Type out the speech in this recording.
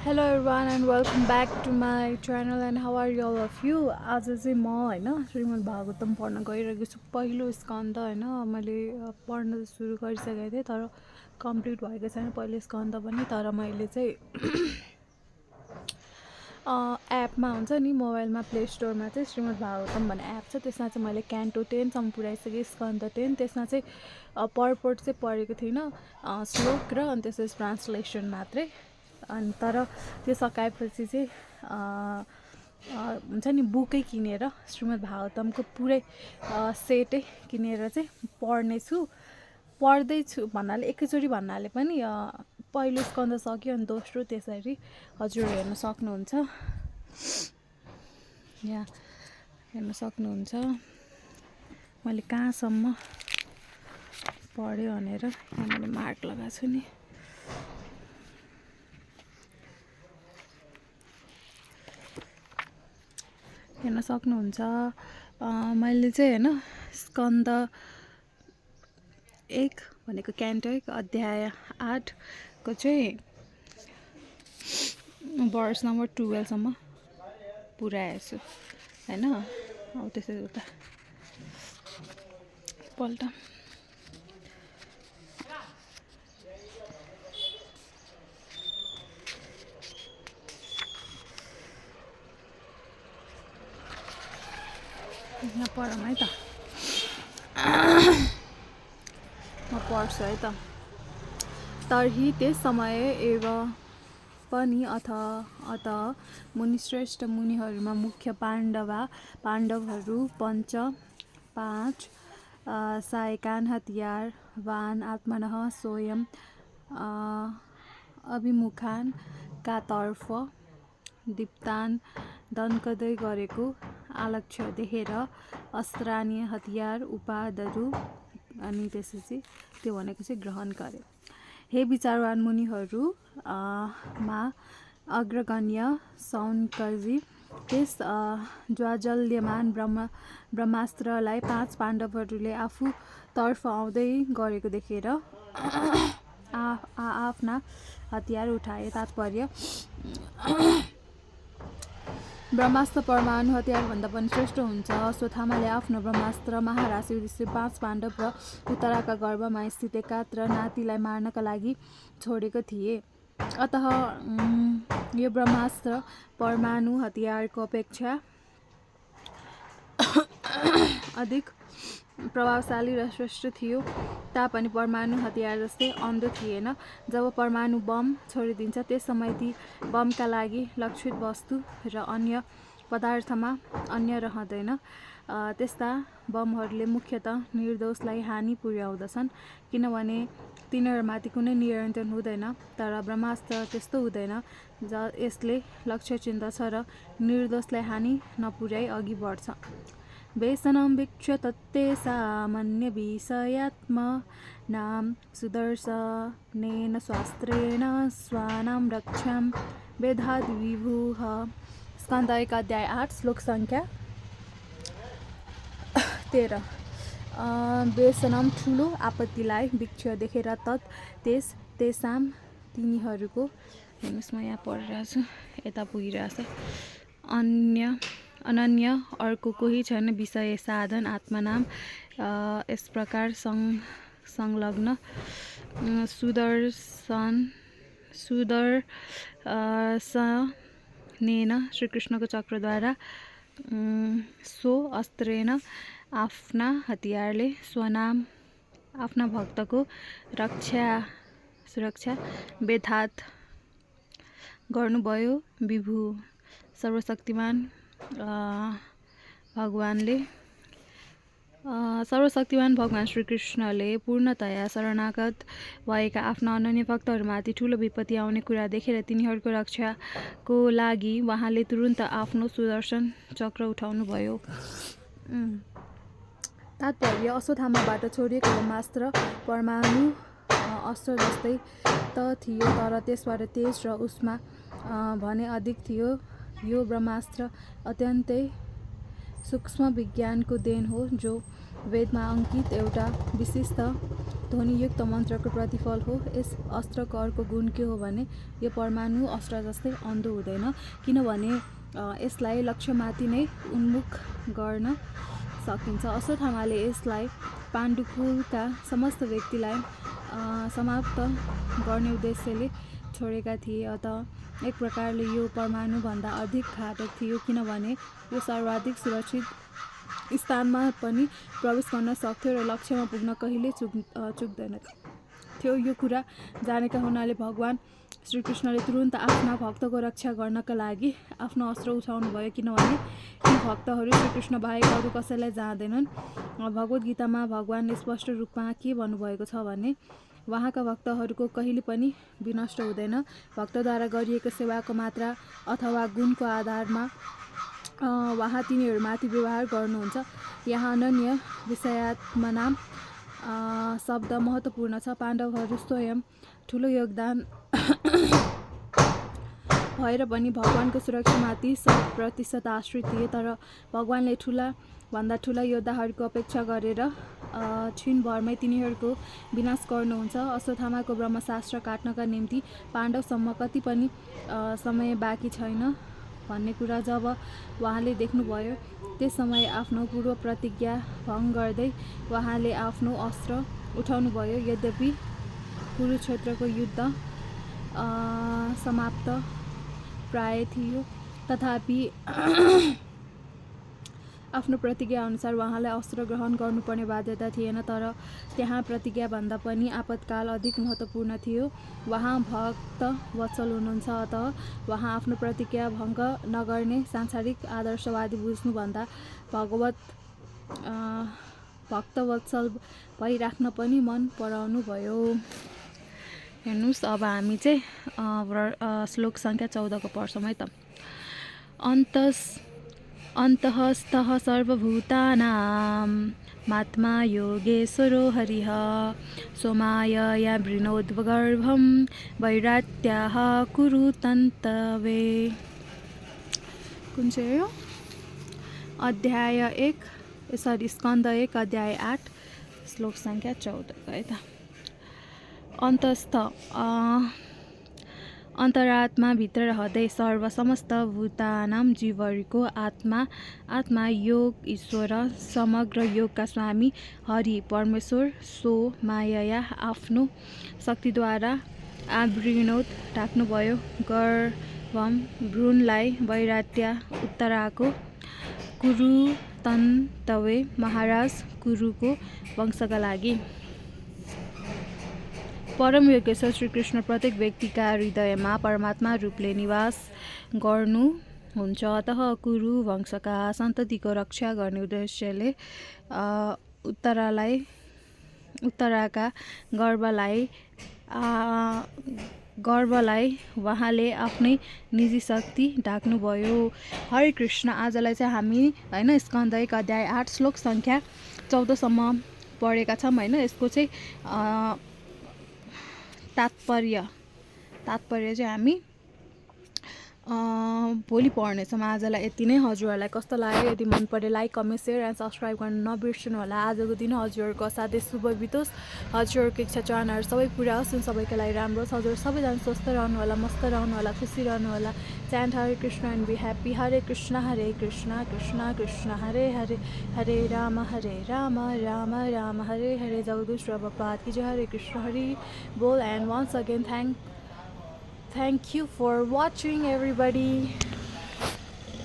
Hello everyone and welcome back to my channel and how are you all of you आज चाहिँ म हैन श्रीमद् भागवतम पढ्न गइरहेको छु पहिलो स्कन्द हैन मैले पढ्न सुरु गरिसकेको थिएँ तर कम्प्लिट भएको छैन पहिलो स्कन्द पनि तर मैले चाहिँ एपमा हुन्छ नि मोबाइलमा प्ले स्टोरमा चाहिँ श्रीमद् भागवतम भन्ने एप छ त्यसमा चाहिँ मैले क्यान्टो 10 सम्म पुऱ्याइसकेँ स्कन्द 10 त्यसमा चाहिँ पर्पट चाहिँ पढेको थिइनँ श्लोक र अनि त्यसपछि ट्रान्सलेसन मात्रै अनि तर त्यो सकाएपछि चाहिँ हुन्छ नि बुकै किनेर श्रीमद् भागवतमको पुरै सेटै किनेर चाहिँ पढ्दैछु भन्नाले एकैचोटि भन्नाले पनि पहिलो स्कन्द सक्यो अनि दोस्रो त्यसरी हजुर हेर्न सक्नुहुन्छ यहाँ हेर्न सक्नुहुन्छ मैले कहाँसम्म पढ्यो भनेर यहाँ मैले मार्क लगाएको छु नि हेर्न सक्नुहुन्छ मैले चाहिँ हैन स्कन्द 1 भनेको क्यान्टो 1 अध्याय 8 को चाहिँ वर्स नम्बर 12 सम्म पुऱ्याएको छु हैन अब त्यसै उता पल्ट यहाँ पढौँ है त म पढ्छु है त तर्हि त्यस समय एव पनि अत मुनिश्रेष्ठ मुनिहरूमा मुख्य पाण्डवहरू 5 सायकान हतियार वान आत्मनः स्वयं अभिमुखान का तर्फ दीप्तान दन्कदै गरेको आलक्ष्य देखेर अस्त्रानी हतियार उपादहरू अनि त्यसपछि त्यो भनेको चाहिँ ग्रहण गरे हे विचारवान मुनिहरू मा अग्रगण्य सौनकजी त्यस ज्वाजल्यमान ब्रह्मास्त्रलाई 5 पाण्डवहरूले आफू तर्फ आउँदै गरेको देखेर आफ्ना हतियार उठाए तात्पर्य ब्रह्मास्त्र परमाणु हतियारभन्दा पनि श्रेष्ठ हुन्छ अश्वत्थामाले आफ्नो ब्रह्मास्त्र महाराज युधिष्ठिर 5 पाण्डव र उत्तराका गर्भमा स्थित एकात्र नातिलाई मार्नका लागि छोडेको थिए अतः यो ब्रह्मास्त्र परमाणु हतियारको अपेक्षा अधिक प्रभावशाली र श्रेष्ठ थियो तापनि परमाणु हतियार जस्तै अन्धो थिएन जब परमाणु बम छोडिदिन्छ त्यस समय ती बमका लागि लक्षित वस्तु र अन्य पदार्थमा अन्य रहँदैन त्यस्ता बमहरूले मुख्यतः निर्दोषलाई हानि पुर्याउँदछन् किनभने तिनीहरूमाथि कुनै नियन्त्रण हुँदैन तर ब्रह्मास्त्र त्यस्तो हुँदैन यसले लक्ष्य चिन्दछ र निर्दोषलाई हानि नपुर्याई अघि बढ्छ वेसनं वीक्ष्य तत्ते सामान्य विषयात्मनां सुदर्शनेन स्वास्त्रेण स्वानां रक्षां वेधाद् विभुः स्कन्द 1 अध्याय 8 श्लोक संख्या 13 वेसनं ठुलो आपत्तिलाई वीक्ष्य देखेर तेसां तिनीहरूको हेर्नुहोस् म यहाँ पढिरहेको छु यता पुगिरहेछ अनन्य अर्को कोही छैन विषय साधन आत्मानाम यस प्रकार संलग्न सुदर्शनेन श्रीकृष्णको चक्रद्वारा सो अस्त्रेण आफ्ना हतियारले स्वनाम आफ्ना भक्तको सुरक्षा बेधात गर्नुभयो विभु सर्वशक्तिमान भगवान श्रीकृष्णले पूर्णतया शरणागत भएका आफ्ना अनन्य भक्तहरूमाथि ठुलो विपत्ति आउने कुरा देखेर तिनीहरूको रक्षाको लागि उहाँले तुरुन्त आफ्नो सुदर्शन चक्र उठाउनु भयो तात्पर्य अश्वत्थामाबाट छोडिएको ब्रह्मास्त्र परमाणु अस्त्र जस्तै त थियो तर त्यसबाट तेज र उसमा भने अधिक थियो यो ब्रह्मास्त्र अत्यन्तै सूक्ष्म विज्ञानको देन हो जो वेदमा अङ्कित एउटा विशिष्ट ध्वनियुक्त मन्त्रको प्रतिफल हो। यस अस्त्रको अर्को गुण के हो भने यो परमाणु अस्त्र जस्तै अन्धो हुँदैन, किनभने यसलाई लक्ष्यमाथि नै उन्मुख गर्न सकिन्छ। अश्वत्थामाले यसलाई पाण्डुकुलका समस्त व्यक्तिलाई समाप्त गर्ने उद्देश्यले छोडेका थिए। अतः एक प्रकारले यो परमाणुभन्दा अधिक घातक थियो, किनभने यो सर्वाधिक सुरक्षित स्थानमा पनि प्रवेश गर्न सक्थ्यो र लक्ष्यमा पुग्न कहिले चुक्दैन थियो। यो कुरा जानेका हुनाले भगवान श्रीकृष्णले तुरुन्त आफ्ना भक्तको रक्षा गर्नका लागि आफ्नो अस्त्र उठाउनु भयो, किनभने यी भक्तहरू श्रीकृष्ण बाहेक अरू कसैलाई जाँदैनन्। भगवद् गीतामा भगवानले स्पष्ट रूपमा के भन्नुभएको छ भने उहाँका भक्तहरूको कहिले पनि विनष्ट हुँदैन। भक्तद्वारा गरिएको सेवाको मात्रा अथवा गुणको आधारमा उहाँ तिनीहरूमाथि व्यवहार गर्नुहुन्छ। यहाँ अनन्य विषयात्मना शब्द महत्त्वपूर्ण छ। पाण्डवहरू स्वयं ठुलो योगदान भएर पनि भगवानको सुरक्षामाथि 100% आश्रित थिए, तर भगवानले भन्दा ठुला योद्धाहरूको अपेक्षा गरेर क्षणभरमै तिनीहरूको विनाश गर्नुहुन्छ। अश्वत्थामाको ब्रह्मशास्त्र काट्नका निम्ति पाण्डवसम्म कति पनि समय बाँकी छैन भन्ने कुरा जब उहाँले देख्नुभयो, त्यस समय आफ्नो पूर्व प्रतिज्ञा भङ्ग गर्दै उहाँले आफ्नो अस्त्र उठाउनुभयो। यद्यपि कुरुक्षेत्रको युद्ध समाप्त प्राय थियो, तथापि आफ्नो प्रतिज्ञा अनुसार उहाँलाई अस्त्र ग्रहण गर्नुपर्ने बाध्यता थिएन। तर त्यहाँ प्रतिज्ञाभन्दा पनि आपतकाल अधिक महत्त्वपूर्ण थियो। उहाँ भक्त वत्सल हुनुहुन्छ, अतः उहाँ आफ्नो प्रतिज्ञा भङ्ग नगर्ने सांसारिक आदर्शवादी बुझ्नुभन्दा भक्तवत्सल भइराख्न पनि मन पराउनु भयो। हेर्नुहोस्, अब हामी चाहिँ श्लोक सङ्ख्या 14 को पढ्छौँ है त। अन्तःस्थः सर्वभूतानां मात्मा योगेश्वरो हरिः सोमायया वृणोद्गर्भं वैरात्याः कुरुतन्तवे। कुन चाहिँ हो? स्कन्द 1 अध्याय 8 श्लोक सङ्ख्या 14 है त। अन्तस्थ अन्तरात्माभित्र रहँदै समस्त भूतानां जीवहरूको आत्मा योग ईश्वर समग्र योगका स्वामी हरि परमेश्वर सो माया आफ्नो शक्तिद्वारा आवृणोत ढाक्नुभयो। गर्भम भ्रूणलाई वैराट्य उत्तराको कुरुतन्तवे महाराज कुरुको वंशका लागि। परम योगेश्वर श्रीकृष्ण प्रत्येक व्यक्तिका हृदयमा परमात्मा रूपले निवास गर्नुहुन्छ। अतः कुरु वंशका सन्ततिको रक्षा गर्ने उद्देश्यले उत्तराका गर्भलाई उहाँले आफ्नै निजी शक्ति ढाक्नुभयो। हरे कृष्ण। आजलाई चाहिँ हामी होइन स्कन्द 1 अध्याय 8 श्लोक सङ्ख्या 14सम्म पढेका छौँ होइन। यसको चाहिँ तात्पर्य चाहिँ हामी भोलि पढ्नेछौँ। आजलाई यति नै। हजुरहरूलाई कस्तो लाग्यो? यदि मन परे like, comment, share and subscribe गर्न नबिर्सनु होला। आजको दिन हजुरहरूको असाध्यै शुभ बितोस्। हजुरहरूको इच्छा चाहनाहरू सबै पुरा होस्। सबैको लागि राम्रो होस्। हजुर सबैजना स्वस्थ रहनु होला, मस्त रहनु होला, खुसी रहनु होला। च्यान्ट हरे कृष्ण एन्ड बी ह्याप्पी। हरे कृष्ण कृष्ण कृष्ण हरे हरे, हरे राम राम राम हरे हरे। जगद्गुरु प्रभुपाद की जय। हरे कृष्ण हरि बोल। And once again thank you for watching everybody.